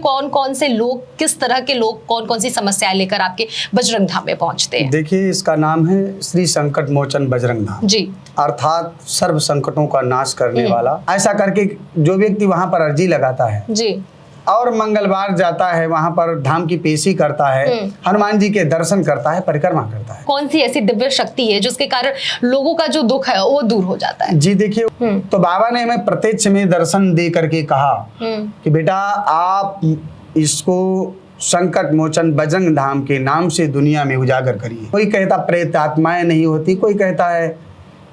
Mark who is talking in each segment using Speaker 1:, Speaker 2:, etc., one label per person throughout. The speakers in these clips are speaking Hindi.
Speaker 1: कौन कौन से लोग, किस तरह के लोग, कौन कौन सी समस्याएं लेकर आपके बजरंग धाम में पहुंचते हैं?
Speaker 2: देखिए, इसका नाम है श्री संकट मोचन बजरंग धाम
Speaker 1: जी।
Speaker 2: अर्थात सर्व संकटों का नाश करने वाला। ऐसा करके जो व्यक्ति वहां पर अर्जी लगाता है
Speaker 1: जी
Speaker 2: और मंगलवार जाता है, वहां पर धाम की पेशी करता है, हनुमान जी के दर्शन करता है, परिक्रमा करता है।
Speaker 1: कौन सी ऐसी दिव्य शक्ति है जिसके कारण लोगों का जो दुख है वो दूर हो जाता है?
Speaker 2: जी देखिए, तो बाबा ने हमें प्रत्यक्ष में दर्शन दे करके कहा कि बेटा, आप इसको संकट मोचन बजरंग धाम के नाम से दुनिया में उजागर करिए। कोई कहता प्रेत आत्माएं नहीं होती, कोई कहता है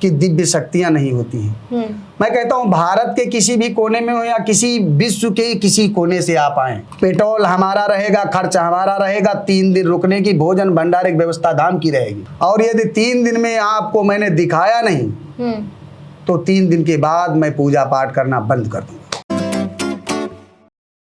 Speaker 2: कि दिव्य शक्तियां नहीं होती हैं। मैं कहता हूं, भारत के किसी भी कोने में हो या किसी विश्व के किसी कोने से आप आए, पेट्रोल हमारा रहेगा, खर्च हमारा रहेगा, 3 दिन रुकने की भोजन भंडार की व्यवस्था धाम की रहेगी। और यदि 3 दिन में आपको मैंने दिखाया नहीं तो 3 दिन के बाद मैं पूजा पाठ करना बंद कर दूंगा।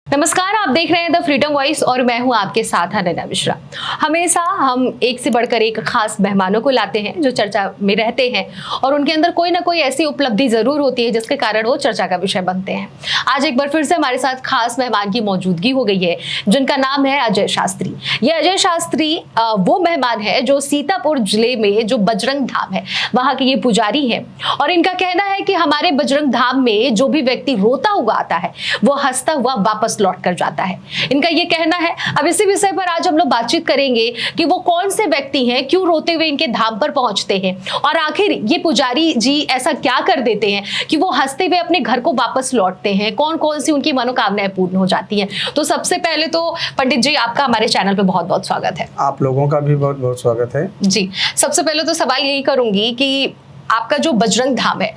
Speaker 1: नमस्कार, आप देख रहे हैं द फ्रीडम वॉइस और मैं हूं आपके साथ अनन्या मिश्रा। हमेशा हम एक से बढ़कर एक खास मेहमानों को लाते हैं जो चर्चा में रहते हैं और उनके अंदर कोई ना कोई ऐसी उपलब्धि जरूर होती है जिसके कारण वो चर्चा का विषय बनते हैं। आज एक बार फिर से हमारे साथ खास मेहमान की मौजूदगी हो गई है जिनका नाम है अजय शास्त्री। ये अजय शास्त्री वो मेहमान है जो सीतापुर जिले में जो बजरंग धाम है वहां के ये पुजारी है और इनका कहना है कि हमारे बजरंग धाम में जो भी व्यक्ति रोता हुआ आता है वो हंसता हुआ वापस लौट कर जाता है, इनका ये कहना है। अब इसी विषय पर आज हम लोग बातचीत करेंगे कि वो कौन से व्यक्ति हैं, क्यों रोते हुए इनके धाम पर पहुंचते हैं और आखिर ये पुजारी जी ऐसा क्या कर देते हैं कि वो हंसते हुए अपने घर को वापस लौटते हैं, कौन कौन सी उनकी मनोकामनाएं पूर्ण हो जाती हैं। तो सबसे पहले तो पंडित जी, आपका हमारे चैनल पे बहुत बहुत स्वागत है।
Speaker 2: आप लोगों का भी बहुत बहुत स्वागत है
Speaker 1: जी। सबसे पहले तो सवाल यही करूंगी कि आपका जो बजरंग धाम है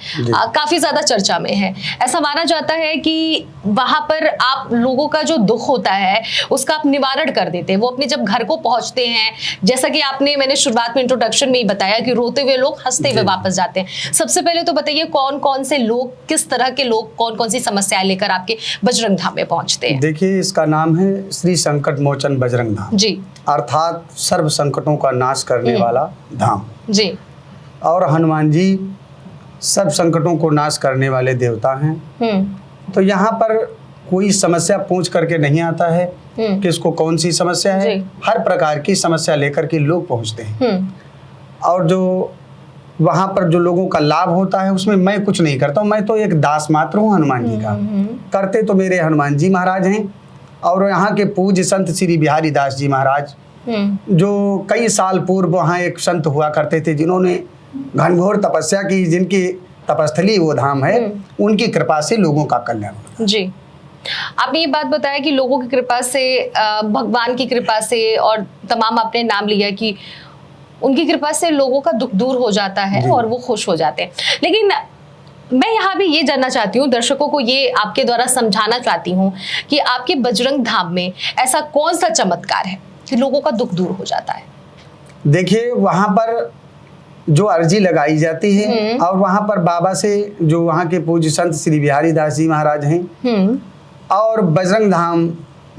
Speaker 1: काफी ज्यादा चर्चा में है। ऐसा माना जाता है कि वहां पर आप लोगों का जो दुख होता है उसका आप निवारण कर देते हैं। वो अपने जब घर को पहुंचते हैं, जैसा कि मैंने शुरुआत में इंट्रोडक्शन में ही बताया कि रोते हुए लोग हंसते हुए वापस जाते हैं। सबसे पहले तो बताइए, कौन कौन से लोग, किस तरह के लोग, कौन कौन सी समस्याएं लेकर आपके बजरंग धाम में पहुंचते हैं?
Speaker 2: देखिए, इसका नाम है श्री संकट मोचन बजरंग धाम
Speaker 1: जी
Speaker 2: अर्थात सर्व संकटों का नाश करने वाला धाम।
Speaker 1: जी।
Speaker 2: और हनुमान जी सब संकटों को नाश करने वाले देवता हैं। तो यहाँ पर कोई समस्या पूछ करके नहीं आता है कि इसको कौन सी समस्या है। हर प्रकार की समस्या लेकर के लोग पहुँचते हैं और जो वहाँ पर जो लोगों का लाभ होता है उसमें मैं कुछ नहीं करता हूँ। मैं तो एक दास मात्र हूँ हनुमान जी का। करते तो मेरे हनुमान जी महाराज हैं और यहाँ के पूज्य संत श्री बिहारी दास जी महाराज, जो कई साल पूर्व वहाँ एक संत हुआ करते थे जिन्होंने घनघोर तपस्या की, जिनकी तपस्थली वो धाम है, उनकी कृपा से लोगों का कल्याण होता है।
Speaker 1: जी। आपने ये बात बताया कि लोगों की कृपा से, भगवान की कृपा से, और तमाम आपने नाम लिया कि उनकी कृपा से लोगों का दुख दूर हो जाता है और वो खुश हो जाते हैं। लेकिन मैं यहाँ भी ये जानना चाहती हूँ, दर्शकों को ये आपके द्वारा समझाना चाहती हूँ कि आपके बजरंग धाम में ऐसा कौन सा चमत्कार है कि लोगों का दुख दूर हो जाता है?
Speaker 2: देखिए, वहाँ पर जो अर्जी लगाई जाती है और वहाँ पर बाबा से, जो वहाँ के पूज्य संत श्री बिहारी दास जी महाराज हैं और बजरंग धाम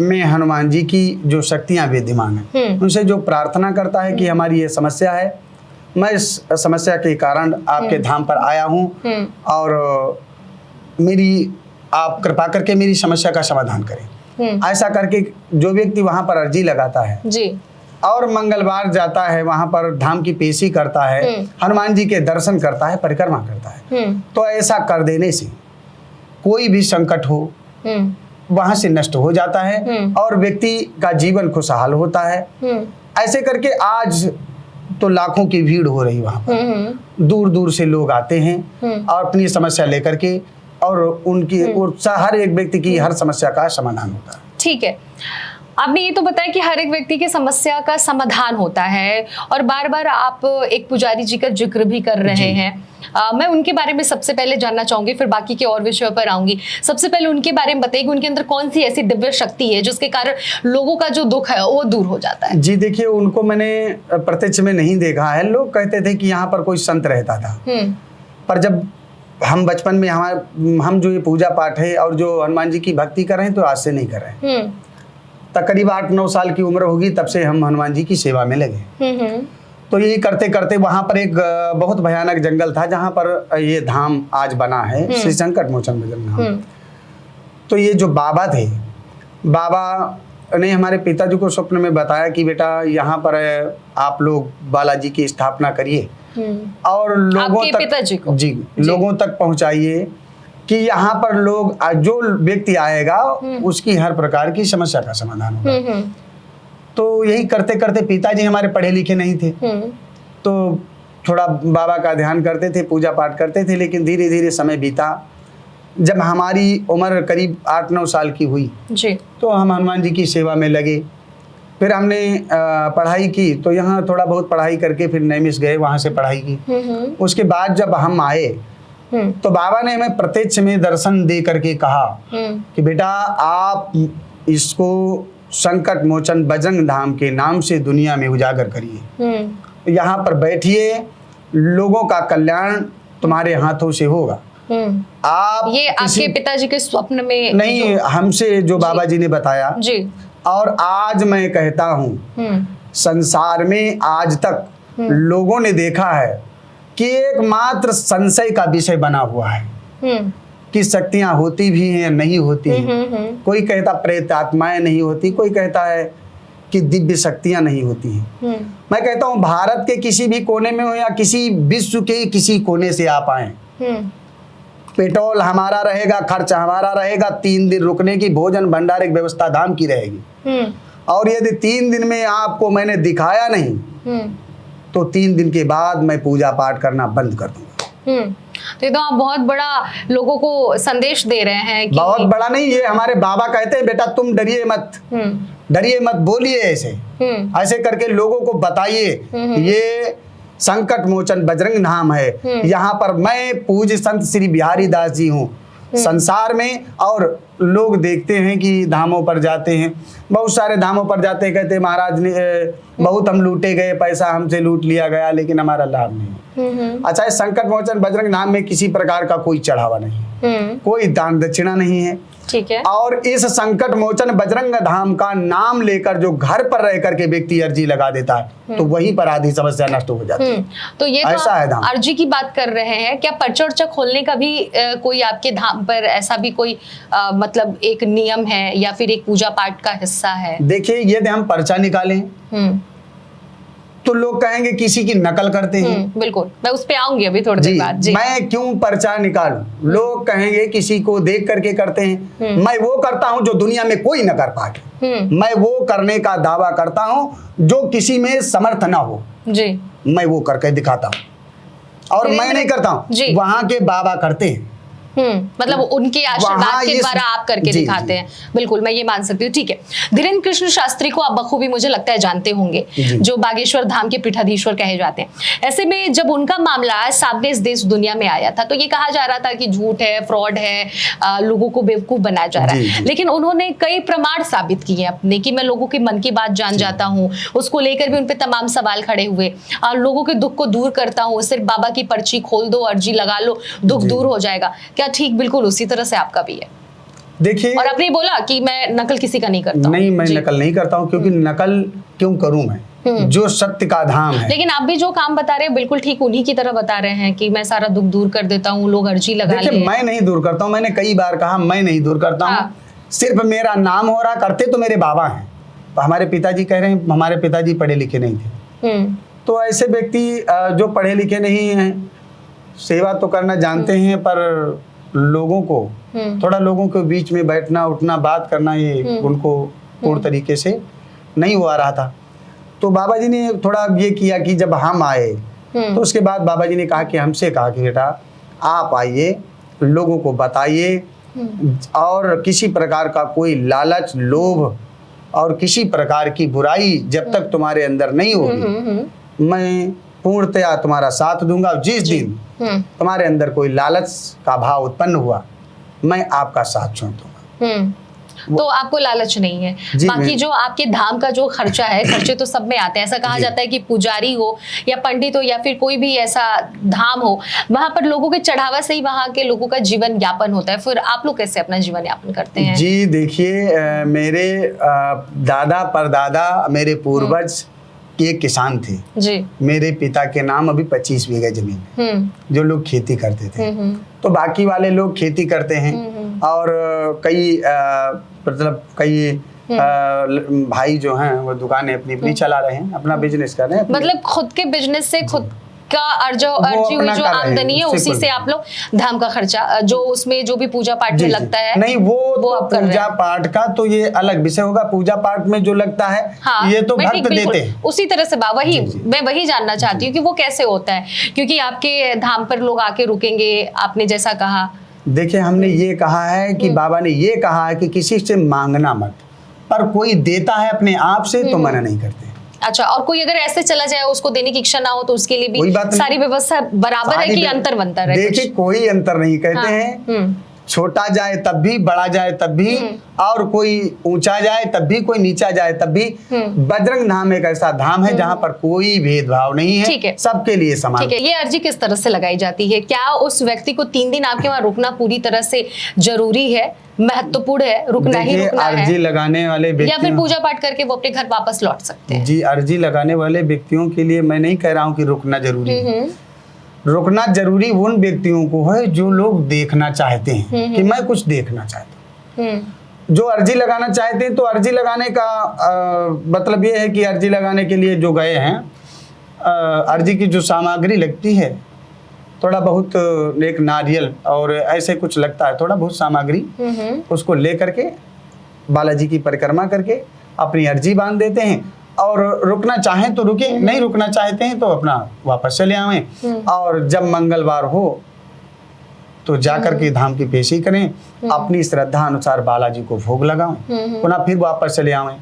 Speaker 2: में हनुमान जी की जो शक्तियाँ विद्यमान हैं, उनसे जो प्रार्थना करता है कि हमारी ये समस्या है, मैं इस समस्या के कारण आपके धाम पर आया हूँ और मेरी आप कृपा करके मेरी समस्या का समाधान करें। ऐसा करके जो व्यक्ति वहाँ पर अर्जी लगाता है
Speaker 1: जी
Speaker 2: और मंगलवार जाता है, वहां पर धाम की पेशी करता है, हनुमान जी के दर्शन करता है, परिक्रमा करता है, तो ऐसा कर देने से कोई भी संकट हो वहां से नष्ट हो जाता है और व्यक्ति का जीवन खुशहाल होता है। ऐसे करके आज तो लाखों की भीड़ हो रही वहां पर, दूर दूर से लोग आते हैं और अपनी समस्या लेकर के, और उनकी हर एक व्यक्ति की हर समस्या का समाधान होता है।
Speaker 1: ठीक है, आपने ये तो बताया कि हर एक व्यक्ति की समस्या का समाधान होता है और बार बार आप एक पुजारी जी का जिक्र भी कर रहे हैं। मैं उनके बारे में सबसे पहले जानना चाहूंगी, फिर बाकी के और विषयों पर आऊंगी। सबसे पहले उनके बारे में बताइए कि उनके अंदर कौन सी ऐसी दिव्य शक्ति है जिसके कारण लोगों का जो दुख है वो दूर हो जाता है?
Speaker 2: जी देखिए, उनको मैंने प्रत्यक्ष में नहीं देखा है। लोग कहते थे कि यहाँ पर कोई संत रहता था, पर जब हम बचपन में हम जो ये पूजा पाठ है और जो हनुमान जी की भक्ति कर रहे हैं तो आज से नहीं कर रहे हैं। तकरीब 8-9 साल की उम्र होगी तब से हम हनुमान जी की सेवा में लगे। तो यही करते करते वहां पर एक बहुत भयानक जंगल था जहां पर ये धाम आज बना है, श्री संकट मोचन बजरंग धाम। तो ये जो बाबा थे बाबा ने हमारे पिताजी को स्वप्न में बताया कि बेटा यहाँ पर आप लोग बालाजी की स्थापना करिए और लोगों तक
Speaker 1: पिताजी को जी
Speaker 2: लोगों तक पहुंचाइए कि यहाँ पर लोग जो व्यक्ति आएगा उसकी हर प्रकार की समस्या का समाधान होगा। तो यही करते करते पिताजी हमारे पढ़े लिखे नहीं थे, तो थोड़ा बाबा का ध्यान करते थे, पूजा पाठ करते थे, लेकिन धीरे धीरे समय बीता। जब हमारी उम्र करीब 8-9 साल की हुई जी, तो हम हनुमान जी की सेवा में लगे। फिर हमने पढ़ाई की, तो यहाँ थोड़ा बहुत पढ़ाई करके फिर नैमिष गए, वहाँ से पढ़ाई की। उसके बाद जब हम आए तो बाबा ने हमें प्रत्यक्ष में दर्शन दे करके कहा कि बेटा आप इसको संकट मोचन बजरंग धाम के नाम से दुनिया में उजागर करिए, यहाँ पर बैठिए, लोगों का कल्याण तुम्हारे हाथों से होगा। आप
Speaker 1: ये आपके पिताजी के स्वप्न में
Speaker 2: नहीं, हमसे जो बाबा जी ने बताया
Speaker 1: जी।
Speaker 2: और आज मैं कहता हूँ संसार में आज तक लोगों ने देखा है कि एकमात्र संशय का विषय बना हुआ है कि शक्तियां होती भी हैं नहीं होती हैं। कोई कहता प्रेत आत्माएं नहीं होती, कोई कहता है कि दिव्य शक्तियां नहीं होती हैं। मैं कहता हूँ भारत के किसी भी कोने में हो या किसी विश्व के किसी कोने से आप आए, पेट्रोल हमारा रहेगा, खर्च हमारा रहेगा, 3 दिन रुकने की भोजन भंडारे की व्यवस्था धाम की रहेगी। और यदि 3 दिन में आपको मैंने दिखाया नहीं तो 3 दिन के बाद मैं पूजा पाठ करना बंद कर दूंगा।
Speaker 1: तो ये तो आप बहुत बड़ा लोगों को संदेश दे रहे हैं कि
Speaker 2: बहुत बड़ा नहीं, ये हमारे बाबा कहते हैं बेटा तुम डरिए मत, डरिए मत, बोलिए ऐसे करके लोगों को बताइए ये संकट मोचन बजरंग धाम है। यहाँ पर मैं पूज्य संत श्री बिहारी दास जी हूँ संसार में। और लोग देखते हैं कि धामों पर जाते हैं, बहुत सारे धामों पर जाते हैं, कहते हैं महाराज ने बहुत हम लूटे गए, पैसा हमसे लूट लिया गया, लेकिन हमारा लाभ नहीं। अच्छा, इस संकट मोचन बजरंग धाम में किसी प्रकार का कोई चढ़ावा नहीं, कोई दान दक्षिणा नहीं है,
Speaker 1: ठीक है।
Speaker 2: और इस संकट मोचन बजरंग धाम का नाम लेकर जो घर पर रह करके व्यक्ति अर्जी लगा देता है तो वहीं पर आधी समस्या नष्ट हो जाती है।
Speaker 1: तो ये
Speaker 2: ऐसा है धाम।
Speaker 1: अर्जी की बात कर रहे हैं, क्या पर्चा वर्चा खोलने का भी कोई आपके धाम पर ऐसा भी कोई मतलब एक नियम है या फिर एक पूजा पाठ का हिस्सा है? देखिए,
Speaker 2: यदि हम पर्चा निकालें तो लोग कहेंगे किसी की नकल करते हैं।
Speaker 1: बिल्कुल, मैं उस पे आऊंगी अभी थोड़ी देर बाद। जी,
Speaker 2: मैं क्यों पर्चा निकालूं? लोग कहेंगे किसी को देख करके करते हैं। मैं वो करता हूं जो दुनिया में कोई न कर पाए। मैं वो करने का दावा करता हूं जो किसी में समर्थ ना हो जी, मैं वो करके दिखाता हूं। और मैं नहीं करता हूं, वहां के बाबा करते हैं।
Speaker 1: मतलब उनके आशीर्वाद के द्वारा आप करके दिखाते हैं। बिल्कुल, मैं ये मान सकती हूँ। ठीक है, धीरेन्द्र कृष्ण शास्त्री को आप बखूबी मुझे लगता है जानते होंगे, जो बागेश्वर धाम के पीठाधीश्वर कहे जाते हैं। ऐसे में जब उनका मामला सामने इस देश दुनिया में आया था तो ये कहा जा रहा था कि झूठ है, फ्रॉड है, लोगों को बेवकूफ बनाया जा रहा है। लेकिन उन्होंने कई प्रमाण साबित किए अपने कि मैं लोगों के मन की बात जान जाता हूँ, उसको लेकर भी उनपे तमाम सवाल खड़े हुए, और लोगों के दुख को दूर करता हूँ। सिर्फ बाबा की पर्ची खोल दो, अर्जी लगा लो, दुख दूर हो जाएगा। क्या ठीक बिल्कुल उसी तरह से आपका भी है?
Speaker 2: देखिए,
Speaker 1: और आपने बोला कि मैं नकल किसी का नहीं करता।
Speaker 2: नहीं, मैं नकल नहीं करता हूँ, क्योंकि नकल क्यों करूं मैं, जो सत्य का धाम है।
Speaker 1: लेकिन आप भी जो काम बता रहे हैं बिल्कुल ठीक उन्हीं की तरह बता रहे हैं कि मैं सारा दुख दूर कर देता हूँ, लोग अर्जी लगा ले।
Speaker 2: देखिए, मैं नहीं दूर करता हूँ, मैंने कई बार कहा मैं नहीं दूर करता हूँ। सिर्फ मेरा नाम हो रहा, करते तो मेरे बाबा हैं। तो हमारे पिताजी कह रहे हैं हमारे पिताजी पढ़े लिखे नहीं थे, तो ऐसे व्यक्ति जो पढ़े लिखे नहीं हैं सेवा तो करना जानते हैं, पर लोगों को थोड़ा लोगों के बीच में बैठना उठना बात करना ये उनको पूर्ण तरीके से नहीं हुआ रहा था। तो बाबा जी ने थोड़ा ये किया कि जब हम आए तो उसके बाद बाबा जी ने कहा कि हमसे कहा कि बेटा आप आइए, लोगों को बताइए, और किसी प्रकार का कोई लालच, लोभ और किसी प्रकार की बुराई जब तक तुम्हारे अंदर नहीं होगी मैं पूर्णतया तुम्हारा साथ दूंगा। जिस दिन तुम्हारे अंदर कोई लालच का भाव उत्पन्न हुआ मैं आपका साथ छोड़ दूंगा।
Speaker 1: तो आपको लालच नहीं है। बाकी जो आपके धाम का जो खर्चा है, खर्चे तो सब में आते हैं। ऐसा कहा जाता है कि पुजारी हो या पंडित हो या फिर कोई भी ऐसा धाम हो, वहां पर लोगों के चढ़ावा से ही वहां के लोगों का जीवन यापन होता है। फिर आप लोग कैसे अपना जीवन यापन करते हैं?
Speaker 2: जी देखिए, मेरे दादा परदादा, मेरे पूर्वज एक किसान थे
Speaker 1: जी।
Speaker 2: मेरे पिता के नाम अभी 25 बीघा जमीन जो लोग खेती करते थे। तो बाकी वाले लोग खेती करते हैं और कई मतलब कई भाई जो हैं वो दुकानें अपनी अपनी चला रहे हैं, अपना बिजनेस कर रहे हैं।
Speaker 1: मतलब खुद के बिजनेस से खुद का अर्जी हुई जो आमदनी है उसी से आप लोग धाम का खर्चा जो उसमें जो भी पूजा पाठ में लगता है
Speaker 2: नहीं वो तो पूजा पाठ का तो ये अलग विषय होगा। पूजा पाठ में जो लगता है
Speaker 1: हाँ,
Speaker 2: ये तो भक्त देते हैं
Speaker 1: उसी तरह से वही मैं वही जानना चाहती हूँ कि वो कैसे होता है, क्योंकि आपके धाम पर लोग आके रुकेंगे आपने जैसा कहा।
Speaker 2: देखिए हमने ये कहा है कि बाबा ने ये कहा है कि किसी से मांगना मत, पर कोई देता है अपने आप से तो मना नहीं करते।
Speaker 1: अच्छा, और कोई अगर ऐसे चला जाए उसको देने की इच्छा ना हो तो उसके लिए भी सारी व्यवस्था बराबर है कि अंतर बनता है?
Speaker 2: देखिए कोई अंतर नहीं कहते हैं, छोटा जाए तब भी, बड़ा जाए तब भी, और कोई ऊंचा जाए तब भी, कोई नीचा जाए तब भी। बजरंग धाम एक ऐसा धाम है जहाँ पर कोई भेदभाव नहीं है, सबके लिए समान।
Speaker 1: ठीक है, ये अर्जी किस तरह से लगाई जाती है? क्या उस व्यक्ति को 3 दिन आपके वहाँ रुकना पूरी तरह से जरूरी है, महत्वपूर्ण है, रुकना ही रुकना है?
Speaker 2: अर्जी लगाने वाले
Speaker 1: या फिर पूजा पाठ करके वो अपने घर वापस लौट सकते हैं?
Speaker 2: जी, अर्जी लगाने वाले व्यक्तियों के लिए मैं नहीं कह रहा हूँ कि रुकना जरूरी है। रुकना जरूरी उन व्यक्तियों को है जो लोग देखना चाहते हैं कि मैं कुछ देखना चाहता हूँ। जो अर्जी लगाना चाहते हैं तो अर्जी लगाने का मतलब ये है कि अर्जी लगाने के लिए जो गए हैं, अर्जी की जो सामग्री लगती है थोड़ा बहुत, एक नारियल और ऐसे कुछ लगता है, थोड़ा बहुत सामग्री, उसको ले करके बालाजी की परिक्रमा करके अपनी अर्जी बांध देते हैं। और रुकना चाहें तो रुके, नहीं रुकना चाहते हैं तो अपना वापस चले आवें। और जब मंगलवार हो तो जाकर के धाम की पेशी करें, अपनी श्रद्धा अनुसार बालाजी को भोग लगाएं, पुनः फिर वापस चले आवें।